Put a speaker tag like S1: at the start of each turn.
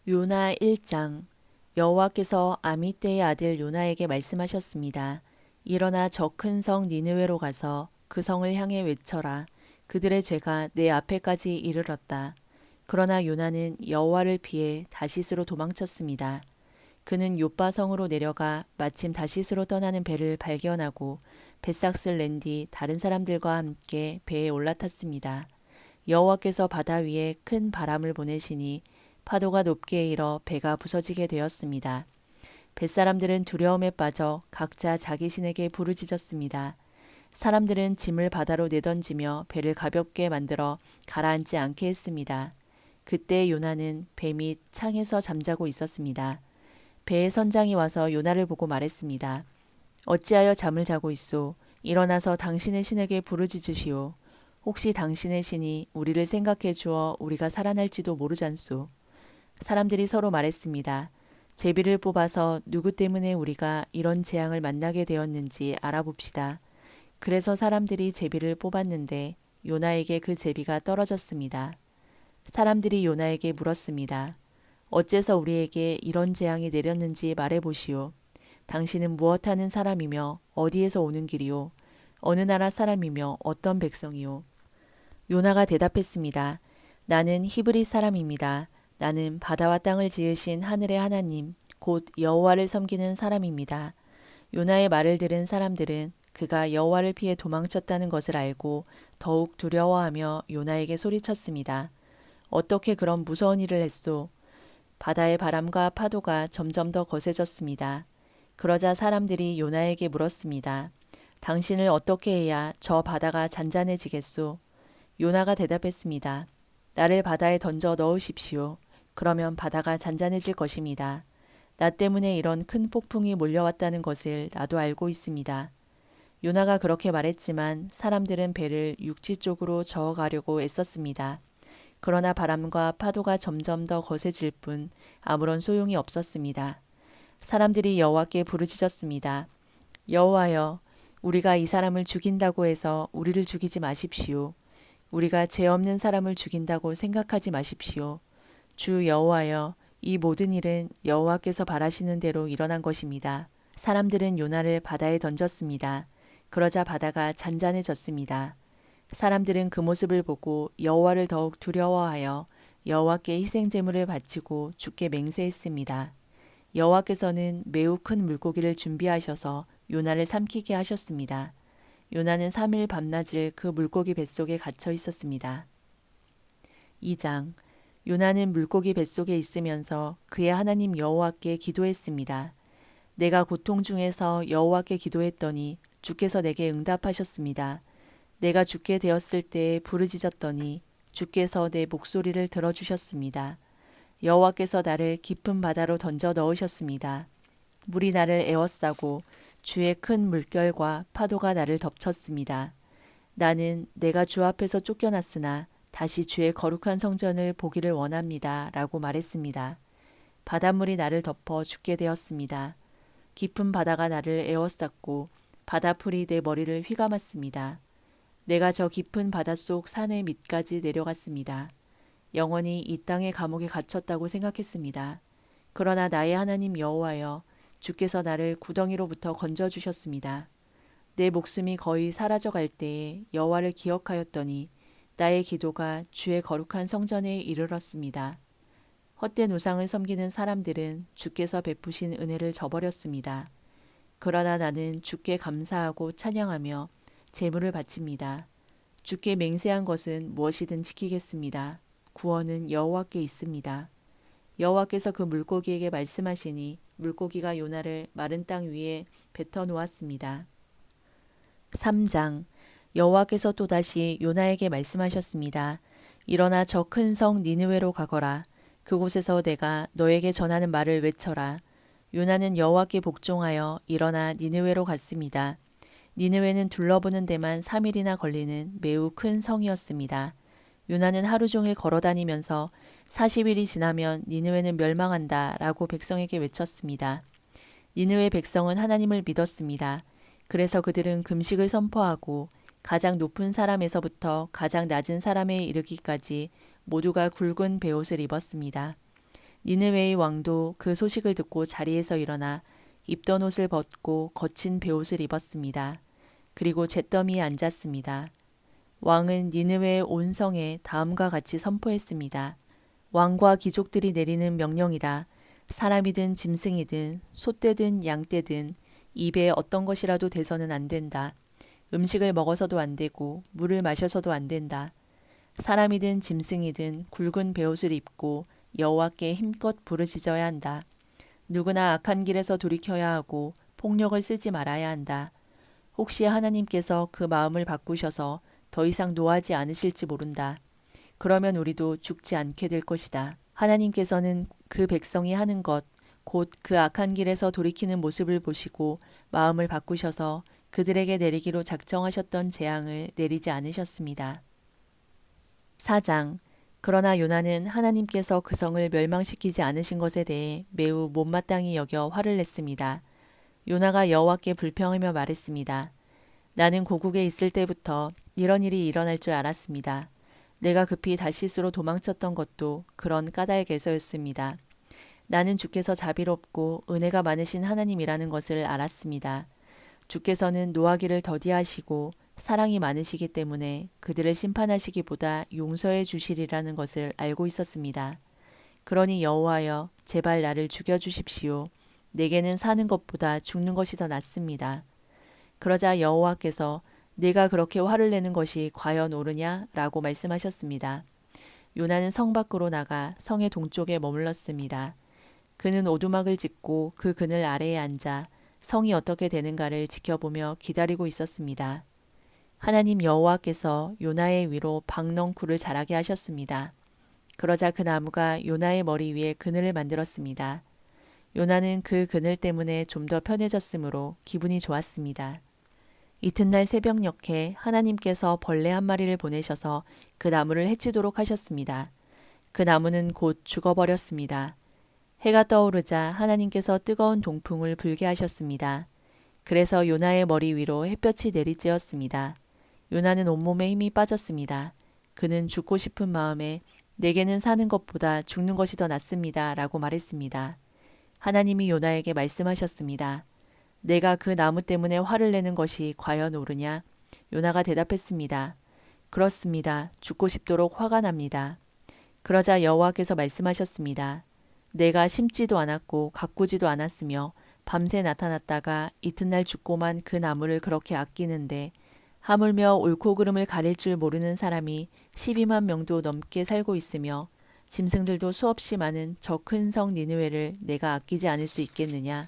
S1: 요나 1장. 여호와께서 아미떼의 아들 요나에게 말씀하셨습니다. 일어나 저 큰 성 니느웨로 가서 그 성을 향해 외쳐라. 그들의 죄가 내 앞에까지 이르렀다. 그러나 요나는 여호와를 피해 다시스로 도망쳤습니다. 그는 요빠 성으로 내려가 마침 다시스로 떠나는 배를 발견하고 벳삭을 낸 뒤 다른 사람들과 함께 배에 올라탔습니다. 여호와께서 바다 위에 큰 바람을 보내시니 파도가 높게 일어 배가 부서지게 되었습니다. 뱃사람들은 두려움에 빠져 각자 자기 신에게 부르짖었습니다. 사람들은 짐을 바다로 내던지며 배를 가볍게 만들어 가라앉지 않게 했습니다. 그때 요나는 배 밑 창에서 잠자고 있었습니다. 배의 선장이 와서 요나를 보고 말했습니다. 어찌하여 잠을 자고 있소? 일어나서 당신의 신에게 부르짖으시오. 혹시 당신의 신이 우리를 생각해 주어 우리가 살아날지도 모르잖소. 사람들이 서로 말했습니다. 제비를 뽑아서 누구 때문에 우리가 이런 재앙을 만나게 되었는지 알아봅시다. 그래서 사람들이 제비를 뽑았는데 요나에게 그 제비가 떨어졌습니다. 사람들이 요나에게 물었습니다. 어째서 우리에게 이런 재앙이 내렸는지 말해보시오. 당신은 무엇하는 사람이며 어디에서 오는 길이요? 어느 나라 사람이며 어떤 백성이요? 요나가 대답했습니다. 나는 히브리 사람입니다. 나는 바다와 땅을 지으신 하늘의 하나님, 곧 여호와를 섬기는 사람입니다. 요나의 말을 들은 사람들은 그가 여호와를 피해 도망쳤다는 것을 알고 더욱 두려워하며 요나에게 소리쳤습니다. 어떻게 그런 무서운 일을 했소? 바다의 바람과 파도가 점점 더 거세졌습니다. 그러자 사람들이 요나에게 물었습니다. 당신을 어떻게 해야 저 바다가 잔잔해지겠소? 요나가 대답했습니다. 나를 바다에 던져 넣으십시오. 그러면 바다가 잔잔해질 것입니다. 나 때문에 이런 큰 폭풍이 몰려왔다는 것을 나도 알고 있습니다. 요나가 그렇게 말했지만 사람들은 배를 육지 쪽으로 저어가려고 애썼습니다. 그러나 바람과 파도가 점점 더 거세질 뿐 아무런 소용이 없었습니다. 사람들이 여호와께 부르짖었습니다. 여호와여, 우리가 이 사람을 죽인다고 해서 우리를 죽이지 마십시오. 우리가 죄 없는 사람을 죽인다고 생각하지 마십시오. 주 여호와여, 이 모든 일은 여호와께서 바라시는 대로 일어난 것입니다. 사람들은 요나를 바다에 던졌습니다. 그러자 바다가 잔잔해졌습니다. 사람들은 그 모습을 보고 여호와를 더욱 두려워하여 여호와께 희생 제물을 바치고 주께 맹세했습니다. 여호와께서는 매우 큰 물고기를 준비하셔서 요나를 삼키게 하셨습니다. 요나는 3일 밤낮을 그 물고기 뱃속에 갇혀 있었습니다. 2장. 요나는 물고기 뱃속에 있으면서 그의 하나님 여호와께 기도했습니다. 내가 고통 중에서 여호와께 기도했더니 주께서 내게 응답하셨습니다. 내가 죽게 되었을 때 부르짖었더니 주께서 내 목소리를 들어주셨습니다. 여호와께서 나를 깊은 바다로 던져 넣으셨습니다. 물이 나를 에워싸고 주의 큰 물결과 파도가 나를 덮쳤습니다. 나는 내가 주 앞에서 쫓겨났으나 다시 주의 거룩한 성전을 보기를 원합니다. 라고 말했습니다. 바닷물이 나를 덮어 죽게 되었습니다. 깊은 바다가 나를 에워쌌고 바다풀이 내 머리를 휘감았습니다. 내가 저 깊은 바닷속 산의 밑까지 내려갔습니다. 영원히 이 땅의 감옥에 갇혔다고 생각했습니다. 그러나 나의 하나님 여호와여, 주께서 나를 구덩이로부터 건져주셨습니다. 내 목숨이 거의 사라져갈 때에 여호와를 기억하였더니 나의 기도가 주의 거룩한 성전에 이르렀습니다. 헛된 우상을 섬기는 사람들은 주께서 베푸신 은혜를 저버렸습니다. 그러나 나는 주께 감사하고 찬양하며 제물을 바칩니다. 주께 맹세한 것은 무엇이든 지키겠습니다. 구원은 여호와께 있습니다. 여호와께서 그 물고기에게 말씀하시니 물고기가 요나를 마른 땅 위에 뱉어 놓았습니다. 3장. 여호와께서 또다시 요나에게 말씀하셨습니다. 일어나 저 큰 성 니느웨로 가거라. 그곳에서 내가 너에게 전하는 말을 외쳐라. 요나는 여호와께 복종하여 일어나 니느웨로 갔습니다. 니느웨는 둘러보는 데만 3일이나 걸리는 매우 큰 성이었습니다. 요나는 하루 종일 걸어다니면서 40일이 지나면 니느웨는 멸망한다 라고 백성에게 외쳤습니다. 니느웨 백성은 하나님을 믿었습니다. 그래서 그들은 금식을 선포하고 가장 높은 사람에서부터 가장 낮은 사람에 이르기까지 모두가 굵은 베옷을 입었습니다. 니느웨의 왕도 그 소식을 듣고 자리에서 일어나 입던 옷을 벗고 거친 베옷을 입었습니다. 그리고 잿더미에 앉았습니다. 왕은 니느웨의 온 성에 다음과 같이 선포했습니다. 왕과 귀족들이 내리는 명령이다. 사람이든 짐승이든 소떼든 양떼든 입에 어떤 것이라도 대서는 안 된다. 음식을 먹어서도 안 되고 물을 마셔서도 안 된다. 사람이든 짐승이든 굵은 베옷을 입고 여호와께 힘껏 부르짖어야 한다. 누구나 악한 길에서 돌이켜야 하고 폭력을 쓰지 말아야 한다. 혹시 하나님께서 그 마음을 바꾸셔서 더 이상 노하지 않으실지 모른다. 그러면 우리도 죽지 않게 될 것이다. 하나님께서는 그 백성이 하는 것, 곧 그 악한 길에서 돌이키는 모습을 보시고 마음을 바꾸셔서 그들에게 내리기로 작정하셨던 재앙을 내리지 않으셨습니다. 4장. 그러나 요나는 하나님께서 그 성을 멸망시키지 않으신 것에 대해 매우 못마땅히 여겨 화를 냈습니다. 요나가 여호와께 불평하며 말했습니다. 나는 고국에 있을 때부터 이런 일이 일어날 줄 알았습니다. 내가 급히 다시스로 도망쳤던 것도 그런 까닭에서였습니다. 나는 주께서 자비롭고 은혜가 많으신 하나님이라는 것을 알았습니다. 주께서는 노하기를 더디하시고 사랑이 많으시기 때문에 그들을 심판하시기보다 용서해 주시리라는 것을 알고 있었습니다. 그러니 여호와여, 제발 나를 죽여주십시오. 내게는 사는 것보다 죽는 것이 더 낫습니다. 그러자 여호와께서 내가 그렇게 화를 내는 것이 과연 옳으냐? 라고 말씀하셨습니다. 요나는 성 밖으로 나가 성의 동쪽에 머물렀습니다. 그는 오두막을 짓고 그 그늘 아래에 앉아 성이 어떻게 되는가를 지켜보며 기다리고 있었습니다. 하나님 여호와께서 요나의 위로 박넝쿨을 자라게 하셨습니다. 그러자 그 나무가 요나의 머리 위에 그늘을 만들었습니다. 요나는 그 그늘 때문에 좀 더 편해졌으므로 기분이 좋았습니다. 이튿날 새벽녘에 하나님께서 벌레 한 마리를 보내셔서 그 나무를 해치도록 하셨습니다. 그 나무는 곧 죽어버렸습니다. 해가 떠오르자 하나님께서 뜨거운 동풍을 불게 하셨습니다. 그래서 요나의 머리 위로 햇볕이 내리쬐었습니다. 요나는 온몸에 힘이 빠졌습니다. 그는 죽고 싶은 마음에 내게는 사는 것보다 죽는 것이 더 낫습니다. 라고 말했습니다. 하나님이 요나에게 말씀하셨습니다. 내가 그 나무 때문에 화를 내는 것이 과연 옳으냐? 요나가 대답했습니다. 그렇습니다. 죽고 싶도록 화가 납니다. 그러자 여호와께서 말씀하셨습니다. 내가 심지도 않았고 가꾸지도 않았으며 밤새 나타났다가 이튿날 죽고만 그 나무를 그렇게 아끼는데 하물며 옳고 그름을 가릴 줄 모르는 사람이 12만 명도 넘게 살고 있으며 짐승들도 수없이 많은 저 큰 성 니느웨를 내가 아끼지 않을 수 있겠느냐?